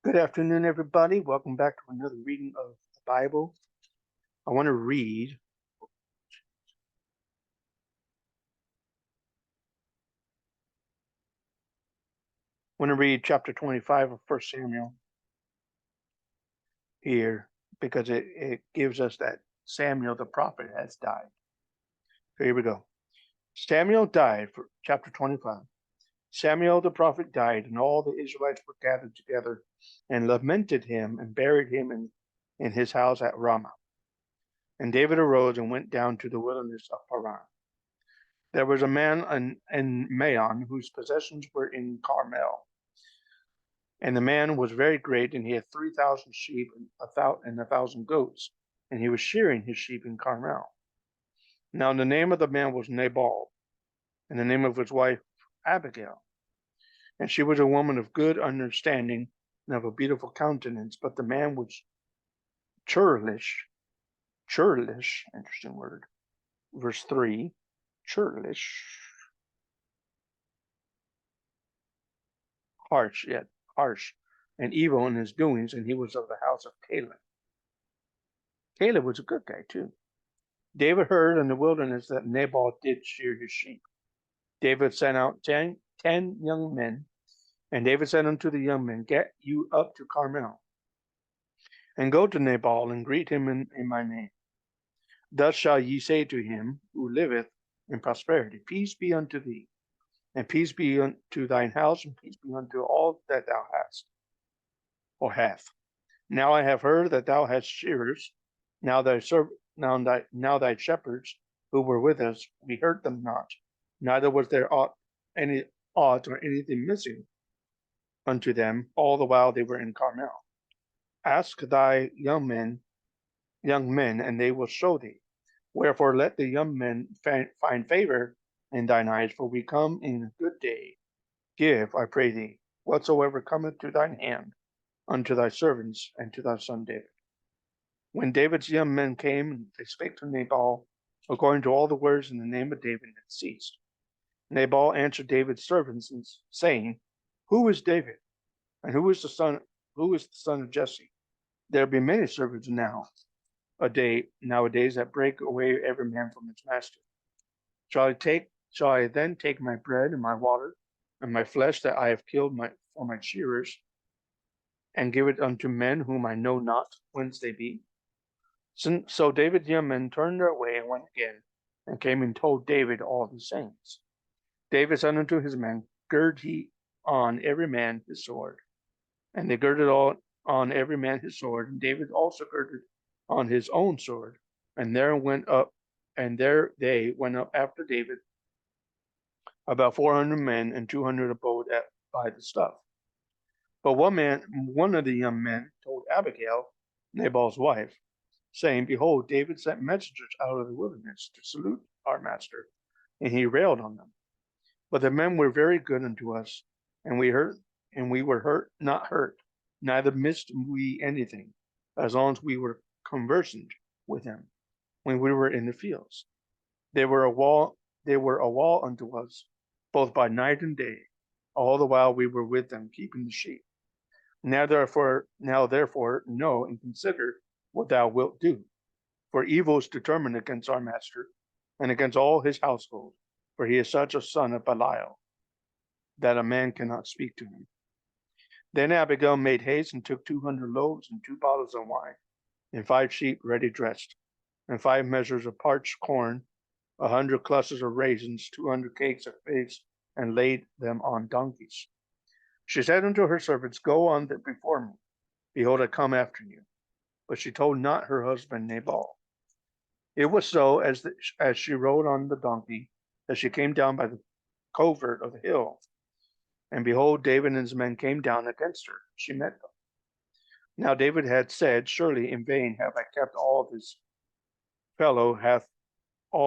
Good afternoon, everybody. Welcome back to another reading of the Bible. I want to read chapter 25 of First Samuel here because it gives us that Samuel the prophet has died. So here we go. Samuel died for chapter 25. Samuel the prophet died, and all the Israelites were gathered together and lamented him and buried him in his house at Ramah. And David arose and went down to the wilderness of Paran. There was a man in Maon whose possessions were in Carmel. And the man was very great, and he had 3,000 sheep and 1,000 goats, and he was shearing his sheep in Carmel. Now the name of the man was Nabal, and the name of his wife Abigail. And she was a woman of good understanding and of a beautiful countenance, but the man was churlish, interesting word. Verse 3, churlish, harsh, and evil in his doings, and he was of the house of Caleb. Caleb was a good guy too. David heard in the wilderness that Nabal did shear his sheep. David sent out 10 young men, and David said unto the young men, Get you up to Carmel, and go to Nabal, and greet him in my name. Thus shall ye say to him who liveth in prosperity, Peace be unto thee, and peace be unto thine house, and peace be unto all that thou hast, or hath. Now I have heard that thou hast shearers. Now thy shepherds who were with us, we hurt them not, neither was there aught or anything missing unto them all the while they were in Carmel. Ask thy young men, and they will show thee. Wherefore let the young men find favor in thine eyes, for we come in a good day. Give, I pray thee, whatsoever cometh to thine hand unto thy servants and to thy son David. When David's young men came, they spake to Nabal according to all the words in the name of David had ceased. Nabal answered David's servants, saying, Who is David? And who is the son of Jesse? There be many servants nowadays that break away every man from his master. Shall I then take my bread and my water and my flesh that I have killed for my shearers, and give it unto men whom I know not whence they be? So David's young men turned their way and went again, and came and told David all these things. David said unto his men, Gird ye on every man his sword. And they girded on every man his sword, and David also girded on his own sword. And there they went up after David, about 400 men, and 200 abode by the stuff. But one of the young men, told Abigail, Nabal's wife, saying, Behold, David sent messengers out of the wilderness to salute our master, and he railed on them. But the men were very good unto us, and we were not hurt, neither missed we anything, as long as we were conversant with them, when we were in the fields. They were a wall unto us, both by night and day, all the while we were with them, keeping the sheep. Now therefore, know and consider what thou wilt do. For evil is determined against our master, and against all his household, for he is such a son of Belial, that a man cannot speak to him. Then Abigail made haste and took 200 loaves and 2 bottles of wine, and 5 sheep ready dressed, and 5 measures of parched corn, 100 clusters of raisins, 200 cakes of figs, and laid them on donkeys. She said unto her servants, Go on before me. Behold, I come after you. But she told not her husband Nabal. It was so, as she rode on the donkey, that she came down by the covert of the hill. And behold, David and his men came down against her. She met them. Now David had said, Surely in vain have I kept all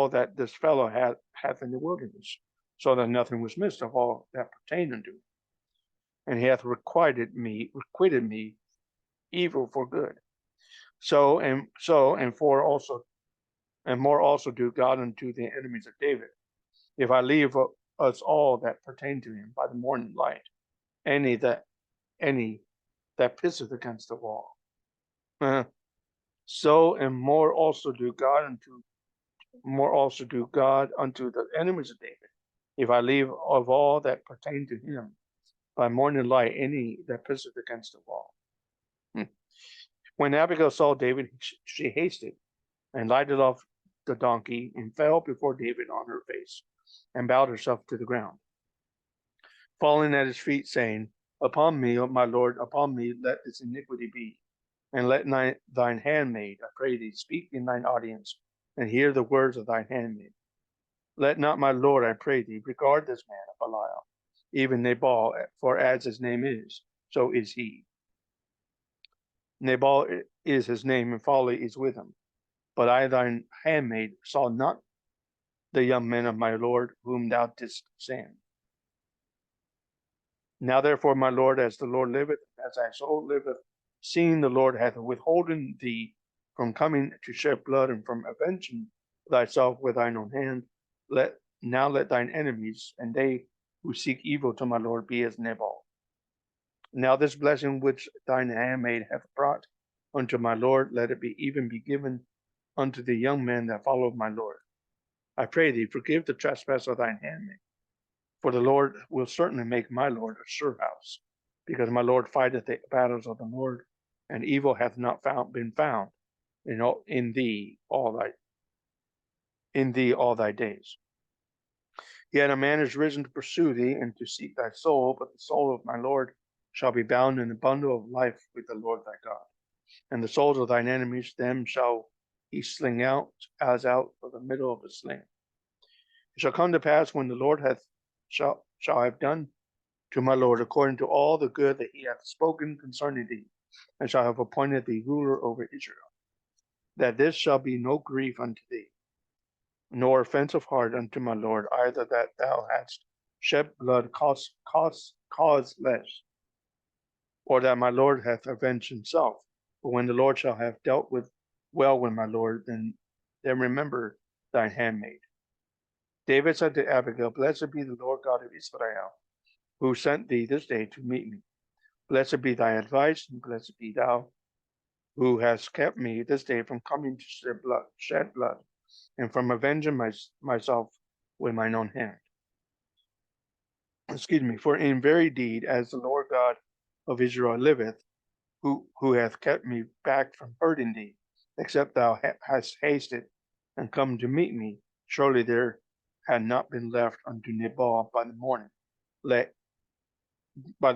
that this fellow hath in the wilderness, so that nothing was missed of all that pertained unto him. And he hath requited me evil for good. So and more also do God unto the enemies of David, if I leave us all that pertain to him by the morning light, any that pisseth against the wall. So and more also do God unto the enemies of David, if I leave of all that pertain to him by morning light any that pisseth against the wall. When Abigail saw David, she hasted and lighted off the donkey and fell before David on her face and bowed herself to the ground, falling at his feet, saying, Upon me, O my Lord, upon me let this iniquity be, and let thine handmaid, I pray thee, speak in thine audience, and hear the words of thine handmaid. Let not my Lord, I pray thee, regard this man of Belial, even Nabal, for as his name is, so is he. Nabal is his name, and folly is with him. But I, thine handmaid, saw not the young men of my Lord, whom thou didst send. Now therefore, my Lord, as the Lord liveth, as thy soul liveth, seeing the Lord hath withholden thee from coming to shed blood and from avenging thyself with thine own hand, let thine enemies and they who seek evil to my Lord be as Nabal. Now this blessing which thine handmaid hath brought unto my Lord, let it be even be given unto the young men that follow my Lord. I pray thee, forgive the trespass of thine handmaid. For the Lord will certainly make my Lord a sure house, because my Lord fighteth the battles of the Lord, and evil hath not been found in thee all thy days. Yet a man is risen to pursue thee and to seek thy soul, but the soul of my Lord shall be bound in a bundle of life with the Lord thy God. And the souls of thine enemies, them shall he sling out as out of the middle of a sling. It shall come to pass when the Lord shall have done to my Lord according to all the good that he hath spoken concerning thee, and shall have appointed thee ruler over Israel, that this shall be no grief unto thee, nor offense of heart unto my Lord, either that thou hadst shed blood causeless, or that my Lord hath avenged himself. But when the Lord shall have dealt well with my Lord, then remember thine handmaid. David said to Abigail, Blessed be the Lord God of Israel, who sent thee this day to meet me. Blessed be thy advice, and blessed be thou, who hast kept me this day from coming to shed blood, and from avenging myself with mine own hand. Excuse me, for in very deed, as the Lord God of Israel liveth, who hath kept me back from hurting thee, except thou hast hasted and come to meet me, surely there had not been left unto Nabal by the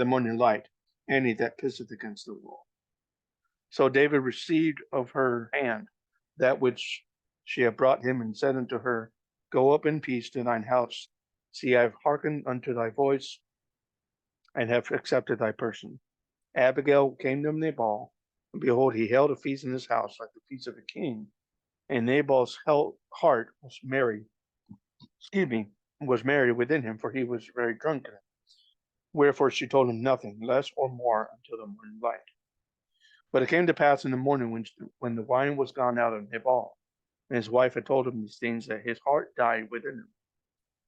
morning light any that pisseth against the wall. So David received of her hand that which she had brought him, and said unto her, Go up in peace to thine house. See, I have hearkened unto thy voice, and have accepted thy person. Abigail came to Nabal, and behold, he held a feast in his house like the feast of a king. And Nabal's heart was merry, within him, for he was very drunken. Wherefore she told him nothing, less or more, until the morning light. But it came to pass in the morning, when the wine was gone out of Nabal, and his wife had told him these things, that his heart died within him,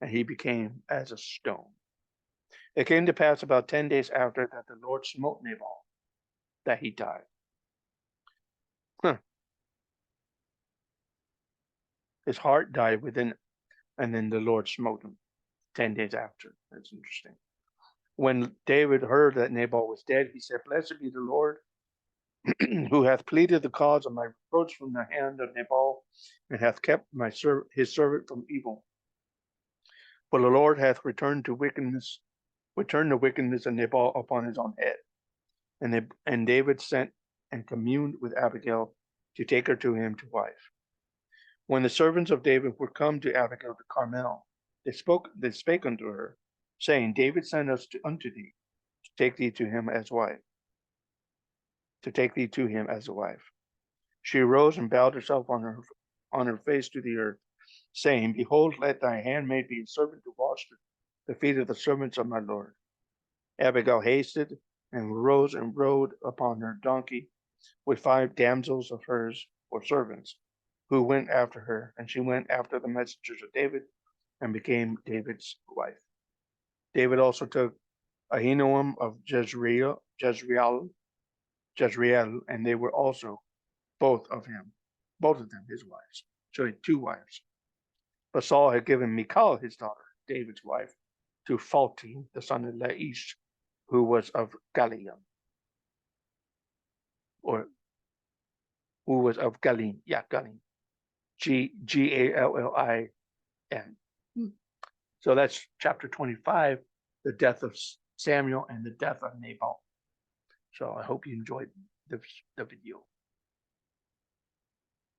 and he became as a stone. It came to pass about 10 days after that the Lord smote Nabal, that he died. His heart died within him, and then the Lord smote him 10 days after. That's interesting. When David heard that Nabal was dead, he said, Blessed be the Lord, who hath pleaded the cause of my reproach from the hand of Nabal, and hath kept his servant from evil. For the Lord hath returned the wickedness of Nabal upon his own head. And David sent and communed with Abigail to take her to him to wife. When the servants of David were come to Abigail to Carmel, they spake unto her, saying, David sent us unto thee to take thee to him as wife. She arose and bowed herself on her face to the earth, saying, Behold, let thy handmaid be a servant to wash the feet of the servants of my Lord. Abigail hasted and rose and rode upon her donkey with 5 damsels of hers or servants, who went after her, and she went after the messengers of David and became David's wife. David also took Ahinoam of Jezreel, Jezreel, and they were also both of them his wives. So he had two wives. But Saul had given Michal, his daughter, David's wife, to Phalti, the son of Laish, who was of Galium, or who was of Galim. Yeah, Galim. Gallin. So that's chapter 25, the death of Samuel and the death of Nabal. So I hope you enjoyed the video.